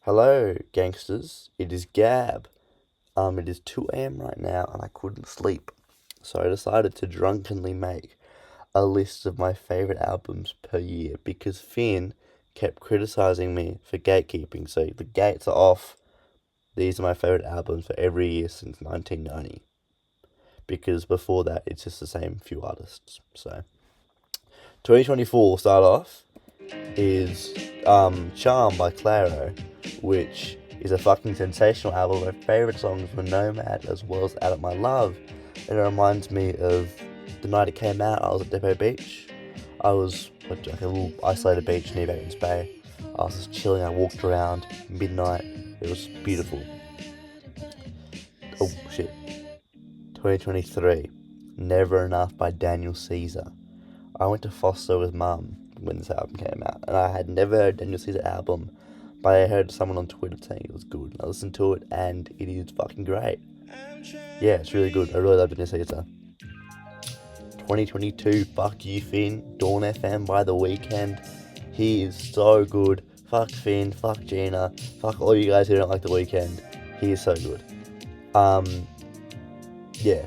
Hello, gangsters. It is Gab. It is 2 a.m. right now, and I couldn't sleep. So I decided to drunkenly make a list of my favorite albums per year because Finn kept criticizing me for gatekeeping. So the gates are off. These are my favorite albums for every year since 1990. Because before that, it's just the same few artists. So 2024 start off is Charm by Claro, which is a fucking sensational album. My favourite songs were Nomad as well as Out of My Love. And it reminds me of the night it came out. I was at Depot Beach. I was at like a little isolated beach near Batemans Bay. I was just chilling. I walked around midnight. It was beautiful. Oh shit. 2023. Never Enough by Daniel Caesar. I went to Foster with Mum when this album came out, and I had never heard Daniel Caesar album, but I heard someone on Twitter saying it was good. I listened to it, and it is fucking great. Yeah, it's really good. I really love Daniel Caesar. 2022, Fuck You Finn, Dawn FM by The Weeknd. He is so good. Fuck Finn, fuck Gina, fuck all you guys who don't like The Weeknd. He is so good. Yeah.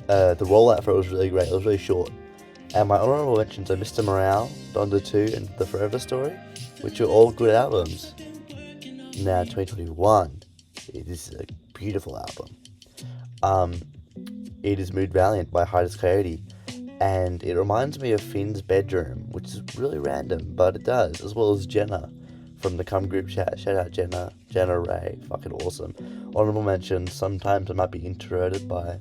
The rollout for it was really great. It was really short. And my honourable mentions are Mr. Morale, Donda 2, and The Forever Story, which are all good albums. Now, 2021, it is a beautiful album. It is Mood Valiant by Hiatus Coyote, and it reminds me of Finn's bedroom, which is really random, but it does, as well as Jenna from the Come Group Chat. Shout out Jenna Ray, fucking awesome. Honourable mention, Sometimes I Might Be Introverted by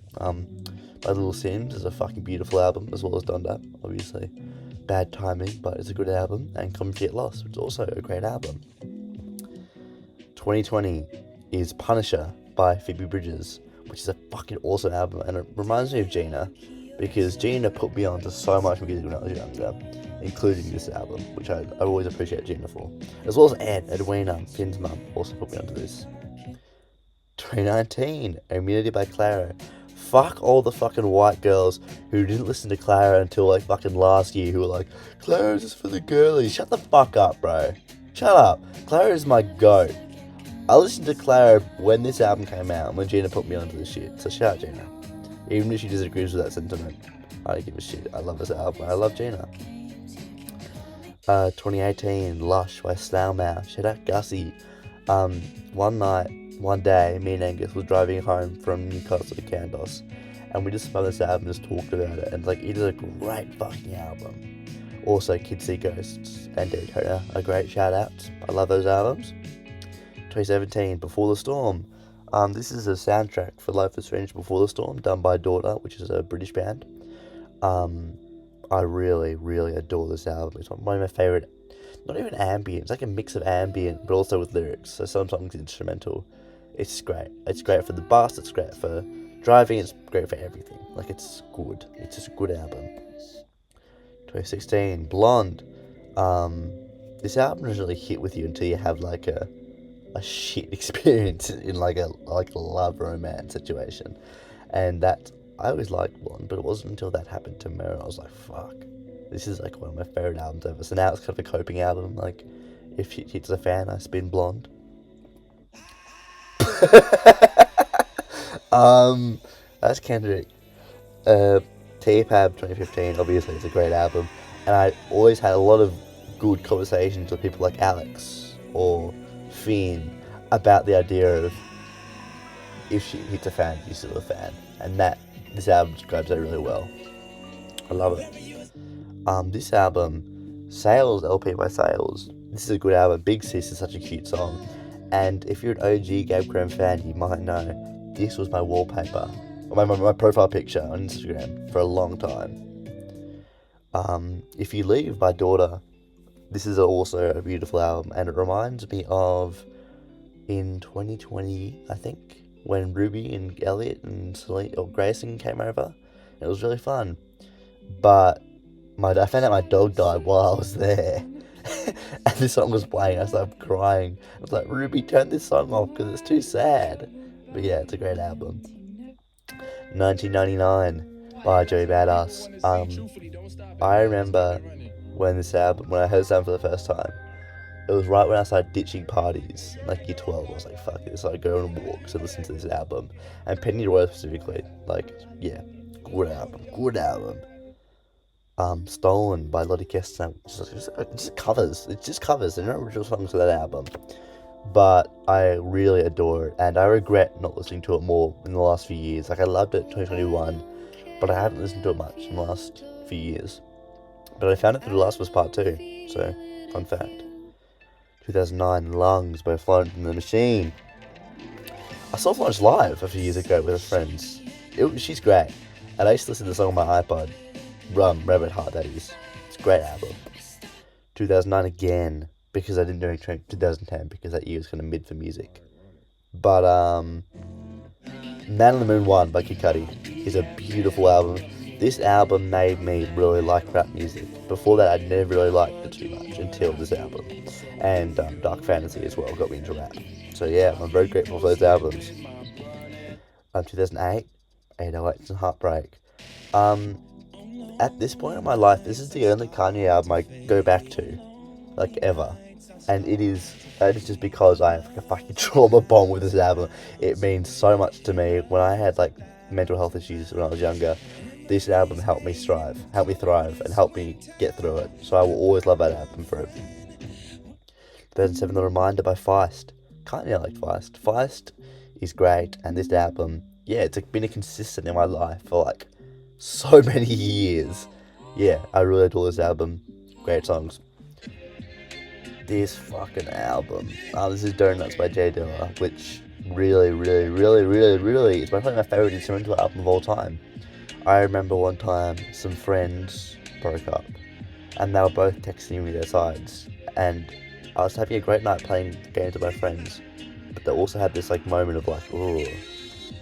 Little Sims is a fucking beautiful album, as well as Donda, obviously. Bad timing, but it's a good album. And Come Get Lost, which is also a great album. 2020 is Punisher by Phoebe Bridgers, which is a fucking awesome album, and it reminds me of Gina, because Gina put me on to so much music when I was younger, including this album, which I always appreciate Gina for. As well as Edwina, Finn's mum, also put me onto this. 2019, Immunity by Clara. Fuck all the fucking white girls who didn't listen to Clara until like fucking last year, who were like, Clara's just for the girlies. Shut the fuck up, bro. Shut up. Clara is my goat. I listened to Clara when this album came out, when Gina put me onto this shit. So shout out Gina. Even if she disagrees with that sentiment, I don't give a shit. I love this album. I love Gina. 2018, Lush by Snail Mouth. Shout out Gussie. One day, me and Angus were driving home from Newcastle to Candos, and we just found this album and just talked about it, and like, it is a great fucking album. Also, Kids See Ghosts and Daytona are great shout outs. I love those albums. 2017, Before the Storm. This is a soundtrack for Life is Strange Before the Storm, done by Daughter, which is a British band. I really, really adore this album. It's one of my favourite, not even ambient, it's like a mix of ambient, but also with lyrics, so some songs instrumental. It's great. It's great for the bus, it's great for driving, it's great for everything. Like, it's good. It's just a good album. 2016, Blonde. This album doesn't really hit with you until you have like a shit experience in like a love romance situation, and that I always liked Blonde, but it wasn't until that happened to Mirror I was like, fuck, this is like one of my favorite albums ever. So now it's kind of a coping album. Like, if shit hits a fan, I spin Blonde. That's Kendrick. T-Pab 2015, obviously it's a great album, and I always had a lot of good conversations with people like Alex or Finn about the idea of, if shit hits a fan, you're still a fan, and that this album describes that really well. I love it. This album, Sales LP by Sales. This is a good album. Big Sis is such a cute song, and if you're an OG Gab Graham fan, you might know this was my wallpaper, my profile picture on Instagram for a long time. If You Leave by Daughter. This is also a beautiful album, and it reminds me of in 2020, I think, when Ruby and Elliot and Celine or Grayson came over. It was really fun, but I found out my dog died while I was there, and this song was playing. I started crying. I was like, Ruby, turn this song off because it's too sad. But yeah, it's a great album. 1999 by Joey Badass. I remember when I heard this album for the first time, It was right when I started ditching parties, like year 12. I was like, fuck this, I'd go on walks and listen to this album. And Penny Royal specifically, like, yeah, good album, good album. Stolen by Lottie Kester. Just covers. It's just covers. There are no original songs to that album. But I really adore it, and I regret not listening to it more in the last few years. Like, I loved it in 2021, but I haven't listened to it much in the last few years. But I found it through The Last of Us Part 2, so, fun fact. 2009, Lungs by Florence and the Machine. I saw Florence live a few years ago with her friends. She's great, and I used to listen to the song on my iPod. Rabbit Heart, that is. It's a great album. 2009 again, because I didn't do it in 2010, because that year was kind of mid for music. But, Man on the Moon 1 by Kid Cudi is a beautiful album. This album made me really like rap music. Before that, I'd never really liked it too much until this album. And Dark Fantasy as well got me into rap. So yeah, I'm very grateful for those albums. 2008, 808s and Heartbreak. At this point in my life, this is the only Kanye album I go back to, like, ever. And it is just because I have like a fucking trauma bond with this album. It means so much to me. When I had like mental health issues when I was younger, this album helped me thrive, and helped me get through it. So I will always love that album forever. 2007, The Reminder by Feist. Kanye liked Feist. Feist is great, and this album, yeah, it's been a consistent in my life for like so many years. Yeah, I really adore this album. Great songs. This fucking album. This is Donuts by Jay Dilla, which really is probably my favourite instrumental album of all time. I remember one time some friends broke up, and they were both texting me their sides, and I was having a great night playing games with my friends, but they also had this like moment of like, ooh,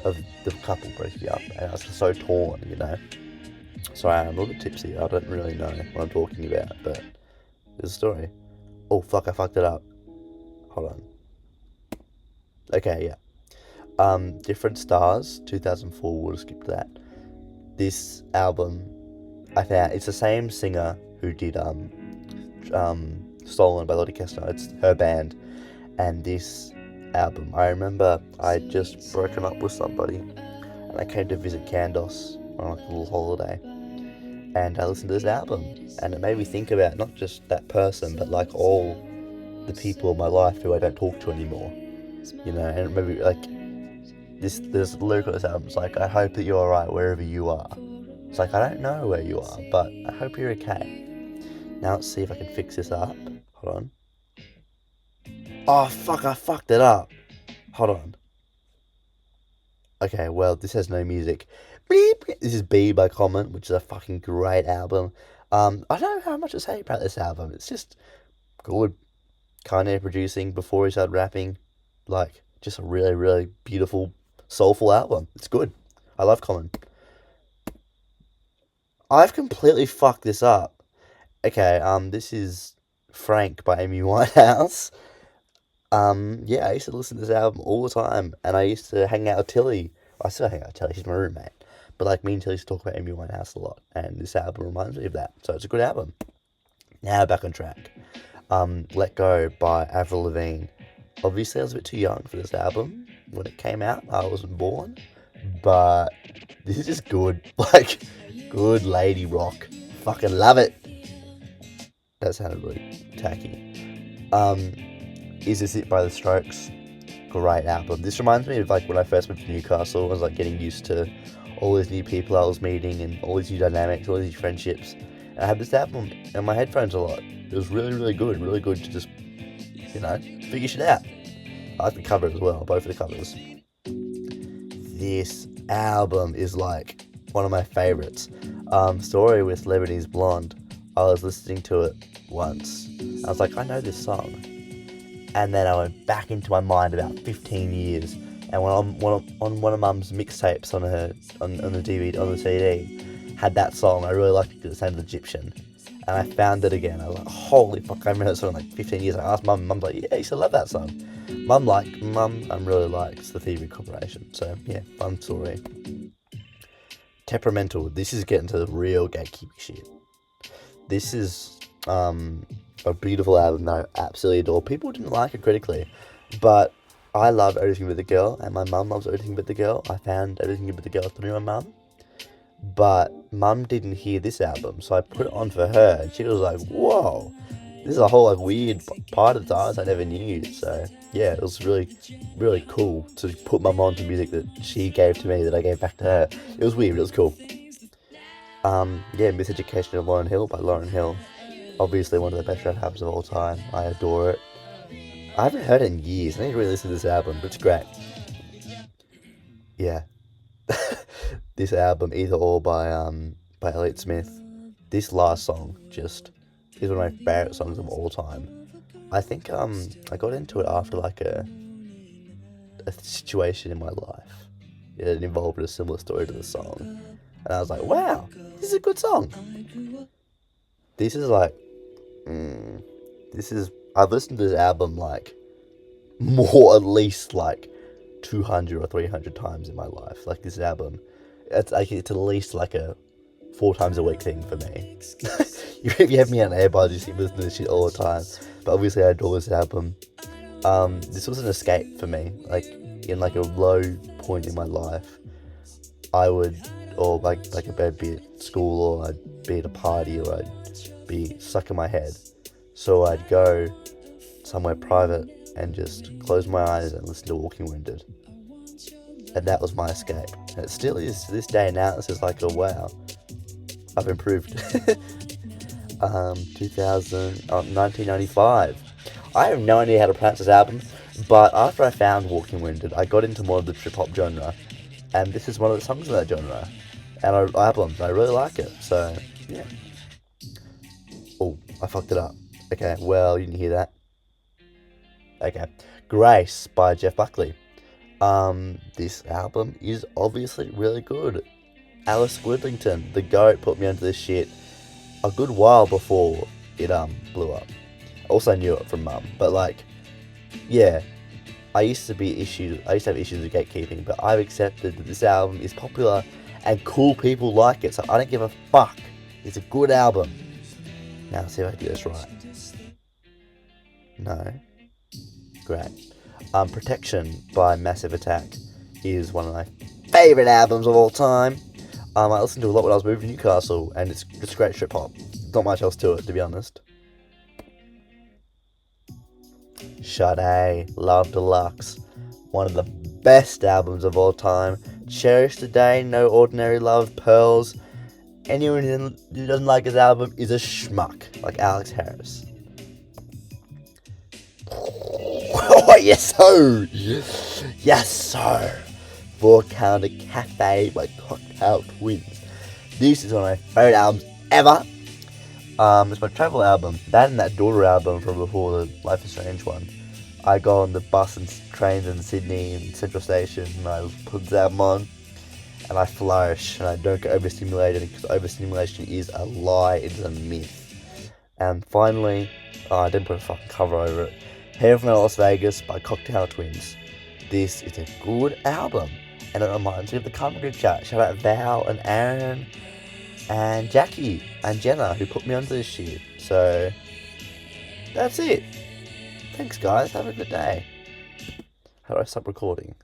of the couple breaking up, and I was so torn, you know. Sorry, I'm a little bit tipsy. I don't really know what I'm talking about, but there's a story. Oh fuck, I fucked it up. Hold on. Okay, yeah. Different Stars, 2004, we'll skip that. This album, I found, it's the same singer who did, Stolen by Lottie Kester. It's her band. And this album, I remember I'd just broken up with somebody, and I came to visit Kandos on like a little holiday. And I listened to this album, and it made me think about not just that person, but like all the people in my life who I don't talk to anymore, you know. And maybe like this lyric on this album, it's like, I hope that you're alright wherever you are. It's like, I don't know where you are, but I hope you're okay. Now let's see if I can fix this up. Hold on. Oh fuck, I fucked it up. Hold on. Okay, well, this has no music. This is B by Common, which is a fucking great album. I don't know how much to say about this album. It's just good. Kanye producing before he started rapping. Like, just a really beautiful, soulful album. It's good. I love Common. I've completely fucked this up. Okay, this is Frank by Amy Winehouse. Yeah, I used to listen to this album all the time, and I used to hang out with Tilly. I still hang out with Tilly, she's my roommate. But like, me and Tilly used to talk about Amy Winehouse a lot, and this album reminds me of that. So it's a good album. Now back on track. Let Go by Avril Lavigne. Obviously, I was a bit too young for this album when it came out. I wasn't born, but this is just good. Like, good lady rock. Fucking love it. That sounded really tacky. Is This It by The Strokes? Great album. This reminds me of like when I first went to Newcastle. I was like getting used to all these new people I was meeting and all these new dynamics, all these friendships. And I had this album in my headphones a lot. It was really good. Really good to just, you know, figure shit out. I like the cover as well, both of the covers. This album is like one of my favourites. Story with Lebanese Blonde. I was listening to it once. I was like, I know this song. And then I went back into my mind about 15 years, and on one of Mum's mixtapes on the DVD, on the CD, had that song. I really liked it because it sounded Egyptian, and I found it again. I was like, holy fuck, I remember that song like 15 years. I asked Mum, Mum's like, yeah, I used to love that song. Mum really likes the Thievery Corporation, so yeah, fun story. Temperamental. This is getting to the real gatekeeping shit. This is a beautiful album that I absolutely adore. People didn't like it critically, but I love Everything But the Girl, and my mum loves Everything But the Girl. I found Everything But the Girl through my mum, but mum didn't hear this album, so I put it on for her, and she was like, "Whoa, this is a whole like weird part of the artist I never knew." So yeah, it was really, really cool to put mum on to music that she gave to me that I gave back to her. It was weird, but it was cool. Yeah, Miseducation of Lauryn Hill by Lauryn Hill. Obviously one of the best rap albums of all time. I adore it. I haven't heard it in years. I need to really listen to this album, but it's great. Yeah. This album, Either Or by Elliott Smith. This last song just is one of my favourite songs of all time. I think I got into it after like a situation in my life. It involved a similar story to the song. And I was like, wow, this is a good song. This is like I've listened to this album like more at least like 200 or 300 times in my life. Like this album, it's at least like a 4 times a week thing for me. If you have me on AirPods, you see me listen to this shit all the time. But obviously I adore this album. This was an escape for me. Like in like a low point in my life, I would, or like a bad be at school, or I'd be at a party, or I'd be stuck in my head. So I'd go somewhere private and just close my eyes and listen to Walking Wounded. And that was my escape. And it still is to this day now. It's just like, oh wow, I've improved. 1995. I have no idea how to pronounce this album, but after I found Walking Wounded, I got into more of the trip hop genre, and this is one of the songs in that genre, and albums. I really like it. So yeah. Oh, I fucked it up. Okay, well, you didn't hear that. Okay. Grace by Jeff Buckley. This album is obviously really good. Alice Squidlington, the GOAT, put me onto this shit a good while before it blew up. I also knew it from mum, but like, yeah, I used to have issues with gatekeeping, but I've accepted that this album is popular and cool people like it, so I don't give a fuck. It's a good album. Now let's see if I can do this right. No. Great. Protection by Massive Attack is one of my favourite albums of all time. I listened to a lot when I was moving to Newcastle, and it's great trip hop. Not much else to it, to be honest. Sade, Love Deluxe, one of the best albums of all time. Cherish the Day, No Ordinary Love, Pearls. Anyone who doesn't like his album is a schmuck, like Alex Harris. Oh, yes, sir! Yes, sir! 4 Calendar Cafe by Cocktail Twins. This is one of my favourite albums ever. It's my travel album. That and that Daughter album from before the Life is Strange one. I go on the bus and trains in Sydney and Central Station, and I put this album on, and I flourish, and I don't get overstimulated, because overstimulation is a lie, it's a myth. And finally, I didn't put a fucking cover over it. Hair from Las Vegas by Cocktail Twins. This is a good album, and it reminds me of the Karma Group chat. Shout out Val and Aaron and Jackie and Jenna, who put me onto this shit. So that's it. Thanks guys, have a good day. How do I stop recording?